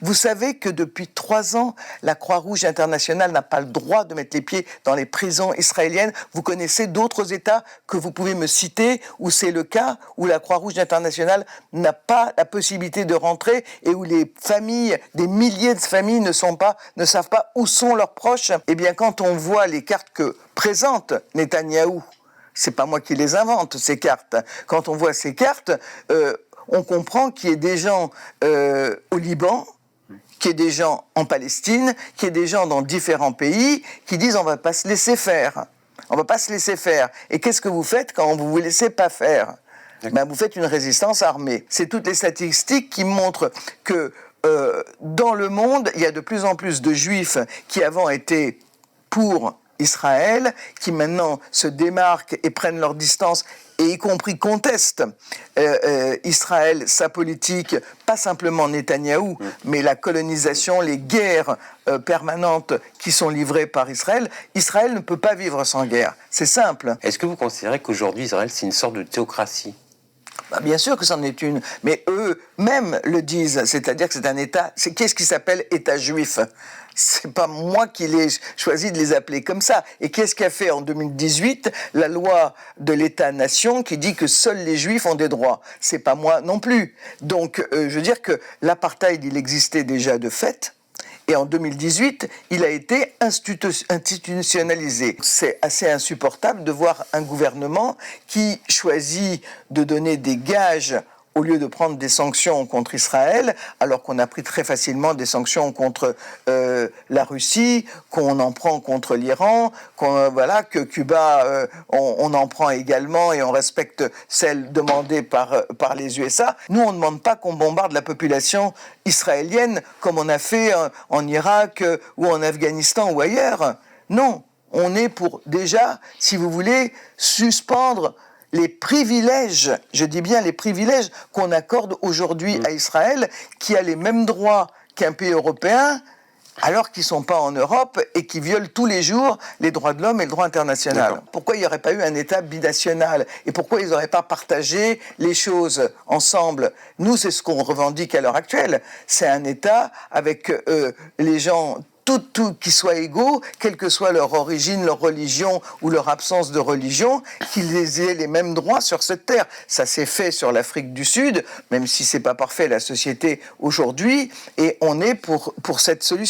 Vous savez que depuis 3 ans, la Croix-Rouge internationale n'a pas le droit de mettre les pieds dans les prisons israéliennes. Vous connaissez d'autres États que vous pouvez me citer où c'est le cas, où la Croix-Rouge internationale n'a pas la possibilité de rentrer et où les familles, des milliers de familles ne savent pas où sont leurs proches. Eh bien, quand on voit les cartes que présente Netanyahou, c'est pas moi qui les invente, ces cartes. Quand on voit ces cartes, on comprend qu'il y ait des gens au Liban, qu'il y ait des gens en Palestine, qu'il y ait des gens dans différents pays qui disent on va pas se laisser faire. On va pas se laisser faire. Et qu'est-ce que vous faites quand vous vous laissez pas faire ? Ben, vous faites une résistance armée. C'est toutes les statistiques qui montrent que dans le monde, il y a de plus en plus de juifs qui avant étaient pour Israël, qui maintenant se démarquent et prennent leur distance et y compris contestent Israël, sa politique, pas simplement Netanyahou, mais la colonisation, les guerres permanentes qui sont livrées par Israël. Israël ne peut pas vivre sans guerre, c'est simple. Est-ce que vous considérez qu'aujourd'hui Israël c'est une sorte de théocratie ? Bah bien sûr que c'en est une, mais eux-mêmes le disent, c'est-à-dire que c'est un État, qu'est-ce qui s'appelle État juif ? C'est pas moi qui l'ai choisi de les appeler comme ça. Et qu'est-ce qu'a fait en 2018 la loi de l'État-nation qui dit que seuls les Juifs ont des droits ? C'est pas moi non plus. Donc, je veux dire que l'apartheid, il existait déjà de fait. Et en 2018, il a été institutionnalisé. C'est assez insupportable de voir un gouvernement qui choisit de donner des gages au lieu de prendre des sanctions contre Israël, alors qu'on a pris très facilement des sanctions contre la Russie, qu'on en prend contre l'Iran, que Cuba, on en prend également et on respecte celles demandées par les USA. Nous, on ne demande pas qu'on bombarde la population israélienne comme on a fait en Irak ou en Afghanistan ou ailleurs. Non, on est pour déjà, si vous voulez, suspendre les privilèges, je dis bien les privilèges qu'on accorde aujourd'hui à Israël, qui a les mêmes droits qu'un pays européen, alors qu'ils ne sont pas en Europe et qui violent tous les jours les droits de l'homme et le droit international. D'accord. Pourquoi il n'y aurait pas eu un État binational ? Et pourquoi ils n'auraient pas partagé les choses ensemble ? Nous, c'est ce qu'on revendique à l'heure actuelle. C'est un État avec les gens tout qui soient égaux, quelle que soit leur origine, leur religion ou leur absence de religion, qu'ils aient les mêmes droits sur cette terre. Ça s'est fait sur l'Afrique du Sud, même si c'est pas parfait la société aujourd'hui, et on est pour cette solution.